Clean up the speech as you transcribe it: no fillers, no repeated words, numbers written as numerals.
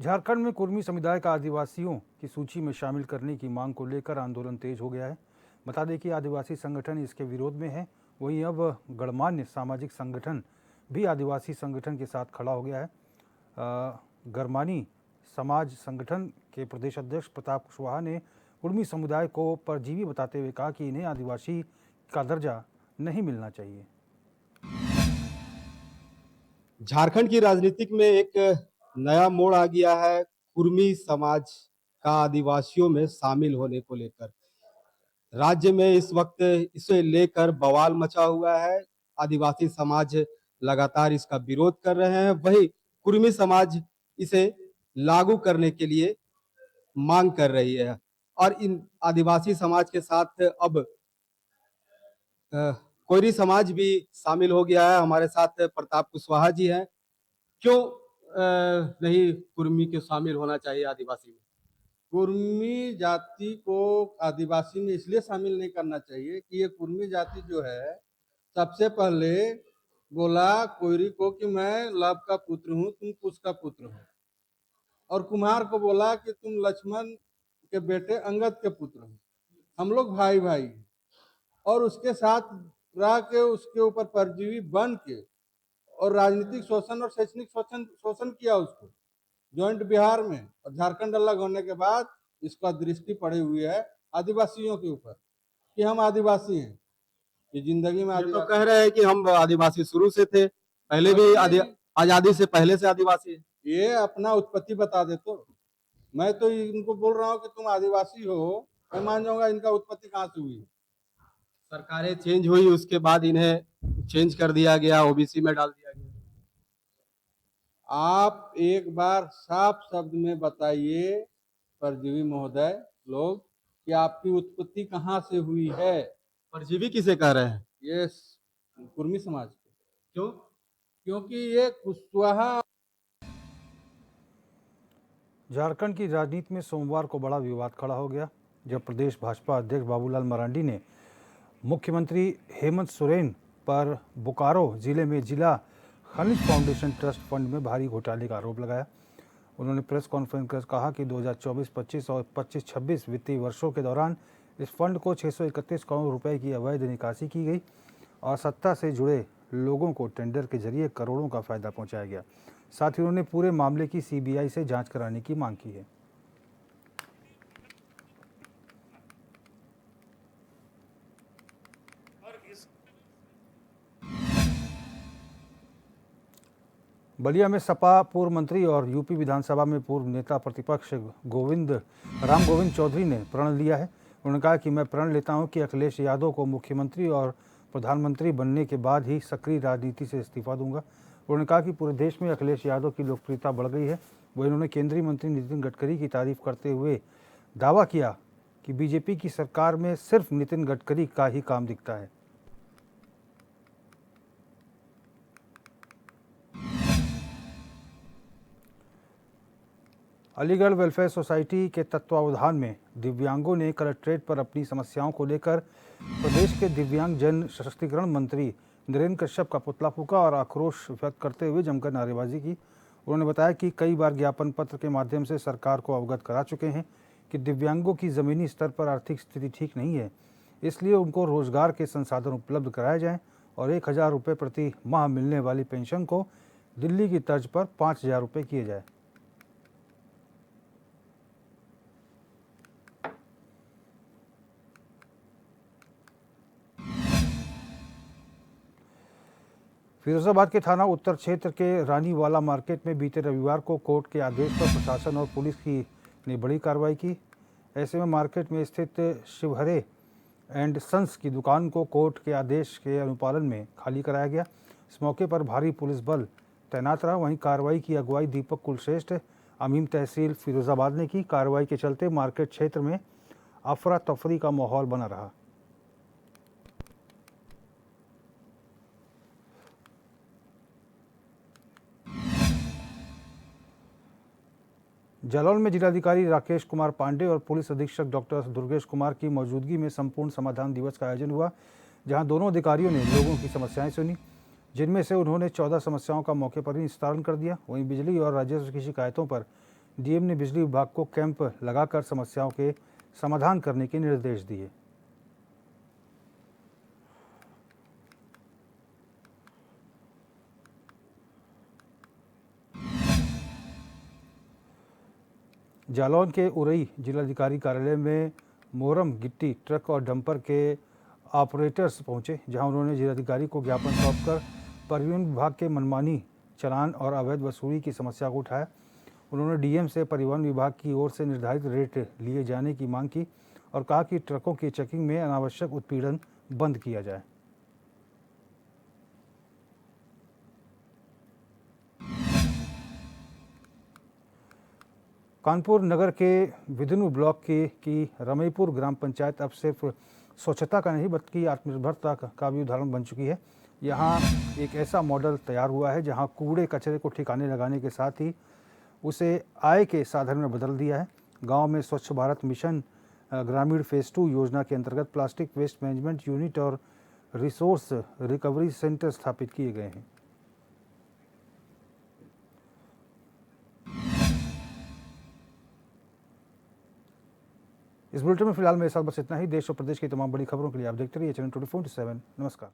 झारखंड में कुर्मी समुदाय का आदिवासियों की सूची में शामिल करने की मांग को लेकर आंदोलन तेज हो गया है। बता दें कि आदिवासी संगठन इसके विरोध में है। वहीं अब गणमान्य सामाजिक संगठन भी आदिवासी संगठन के साथ खड़ा हो गया है। गरमानी समाज संगठन के प्रदेश अध्यक्ष प्रताप कुशवाहा ने कुर्मी समुदाय को परजीवी बताते हुए कहा कि इन्हें आदिवासी का दर्जा नहीं मिलना चाहिए। झारखंड की राजनीतिक में एक नया मोड़ आ गया है कुर्मी समाज का आदिवासियों में शामिल होने को लेकर। राज्य में इस वक्त इसे लेकर बवाल मचा हुआ है। आदिवासी समाज लगातार इसका विरोध कर रहे हैं, वही कुर्मी समाज इसे लागू करने के लिए मांग कर रही है। और इन आदिवासी समाज के साथ अब कोयरी समाज भी शामिल हो गया है। हमारे साथ प्रताप कुशवाहा जी हैं। क्यों नहीं कुर्मी के शामिल होना चाहिए आदिवासी में? कुर्मी जाति को आदिवासी में इसलिए शामिल नहीं करना चाहिए कि ये कुर्मी जाति जो है सबसे पहले बोला कोयरी को कि मैं लव का पुत्र हूँ, तुम कुश का पुत्र हो, और कुम्हार को बोला कि तुम लक्ष्मण के बेटे अंगद के पुत्र हो, हम लोग भाई भाई हैं। और उसके साथ रह के उसके ऊपर परजीवी बन के और राजनीतिक शोषण और शैक्षणिक शोषण किया उसको ज्वाइंट बिहार में, और झारखंड अलग होने के बाद इसका दृष्टि पड़ी हुई है आदिवासियों के ऊपर कि हम आदिवासी हैं। ये जिंदगी में ये तो कह रहे हैं कि हम आदिवासी शुरू से थे, पहले भी आजादी से पहले से आदिवासी है। ये अपना उत्पत्ति बता दे तो मैं तो इनको बोल रहा हूँ कि तुम आदिवासी हो, मैं मान जाऊंगा इनका उत्पत्ति कहाँ से हुई। सरकारें चेंज हुई, उसके बाद इन्हें चेंज कर दिया गया, ओबीसी में डाल दिया गया। आप एक बार साफ शब्द में बताइए परजीवी महोदय लोग कि आपकी उत्पत्ति कहाँ से हुई है। परजीवी किसे कह रहे हैं? ये कुर्मी समाज के। क्यों? क्योंकि ये कुशवाहा। झारखंड की राजनीति में सोमवार को बड़ा विवाद खड़ा हो गया जब प्रदेश भाजपा अध्यक्ष बाबूलाल मरांडी ने मुख्यमंत्री हेमंत सोरेन पर बोकारो जिले में जिला खनिज फाउंडेशन ट्रस्ट फंड में भारी घोटाले का आरोप लगाया। उन्होंने प्रेस कॉन्फ्रेंस कर कहा कि 2024-25 और 25-26 वित्तीय वर्षों के दौरान इस फंड को 631 करोड़ रुपए की अवैध निकासी की गई और सत्ता से जुड़े लोगों को टेंडर के जरिए करोड़ों का फायदा पहुंचाया गया। साथ ही उन्होंने पूरे मामले की सीबीआई से जांच कराने की मांग की है। बलिया में सपा पूर्व मंत्री और यूपी विधानसभा में पूर्व नेता प्रतिपक्ष राम गोविंद चौधरी ने प्रण लिया है। उन्होंने कहा कि मैं प्रण लेता हूं कि अखिलेश यादव को मुख्यमंत्री और प्रधानमंत्री बनने के बाद ही सक्रिय राजनीति से इस्तीफा दूंगा। उन्होंने कहा कि पूरे देश में अखिलेश यादव की लोकप्रियता बढ़ गई है। वहीं उन्होंने केंद्रीय मंत्री नितिन गडकरी की तारीफ करते हुए दावा किया कि बीजेपी की सरकार में सिर्फ नितिन गडकरी का ही काम दिखता है। अलीगढ़ वेलफेयर सोसाइटी के तत्वावधान में दिव्यांगों ने कलेक्ट्रेट पर अपनी समस्याओं को लेकर प्रदेश के दिव्यांग जन सशक्तिकरण मंत्री नरेंद्र कश्यप का पुतला फूंका और आक्रोश व्यक्त करते हुए जमकर नारेबाजी की। उन्होंने बताया कि कई बार ज्ञापन पत्र के माध्यम से सरकार को अवगत करा चुके हैं कि दिव्यांगों की ज़मीनी स्तर पर आर्थिक स्थिति ठीक नहीं है, इसलिए उनको रोजगार के संसाधन उपलब्ध कराए जाएं और 1000 रुपये प्रति माह मिलने वाली पेंशन को दिल्ली की तर्ज पर 5000 रुपये किए जाए। फिरोजाबाद के थाना उत्तर क्षेत्र के रानीवाला मार्केट में बीते रविवार को कोर्ट के आदेश पर प्रशासन और पुलिस ने बड़ी कार्रवाई की। ऐसे में मार्केट में स्थित शिवहरे एंड सन्स की दुकान को कोर्ट के आदेश के अनुपालन में खाली कराया गया। इस मौके पर भारी पुलिस बल तैनात रहा। वहीं कार्रवाई की अगुवाई दीपक कुलश्रेष्ठ अमीन तहसील फिरोजाबाद ने की। कार्रवाई के चलते मार्केट क्षेत्र में अफरा तफरी का माहौल बना रहा। जालौन में जिलाधिकारी राकेश कुमार पांडे और पुलिस अधीक्षक डॉक्टर दुर्गेश कुमार की मौजूदगी में संपूर्ण समाधान दिवस का आयोजन हुआ, जहां दोनों अधिकारियों ने लोगों की समस्याएं सुनी, जिनमें से उन्होंने 14 समस्याओं का मौके पर ही निस्तारण कर दिया। वहीं बिजली और राजस्व की शिकायतों पर डीएम ने बिजली विभाग को कैंप लगाकर समस्याओं के समाधान करने के निर्देश दिए। जालौन के उरई जिलाधिकारी कार्यालय में मोरम गिट्टी ट्रक और डंपर के ऑपरेटर्स पहुंचे, जहां उन्होंने जिलाधिकारी को ज्ञापन सौंपकर परिवहन विभाग के मनमानी चालान और अवैध वसूली की समस्या को उठाया। उन्होंने डीएम से परिवहन विभाग की ओर से निर्धारित रेट लिए जाने की मांग की और कहा कि ट्रकों की चेकिंग में अनावश्यक उत्पीड़न बंद किया जाए। कानपुर नगर के विदिनु ब्लॉक की रमईपुर ग्राम पंचायत अब सिर्फ स्वच्छता का नहीं बल्कि आत्मनिर्भरता का भी उदाहरण बन चुकी है। यहाँ एक ऐसा मॉडल तैयार हुआ है जहाँ कूड़े कचरे को ठिकाने लगाने के साथ ही उसे आय के साधन में बदल दिया है। गांव में स्वच्छ भारत मिशन ग्रामीण फेज 2 योजना के अंतर्गत प्लास्टिक वेस्ट मैनेजमेंट यूनिट और रिसोर्स रिकवरी सेंटर स्थापित किए गए हैं। इस बुलेटिन में फिलहाल मेरे साथ बस इतना ही। देश और प्रदेश की तमाम बड़ी खबरों के लिए आप देखते रहिए चैनल 24/7। नमस्कार।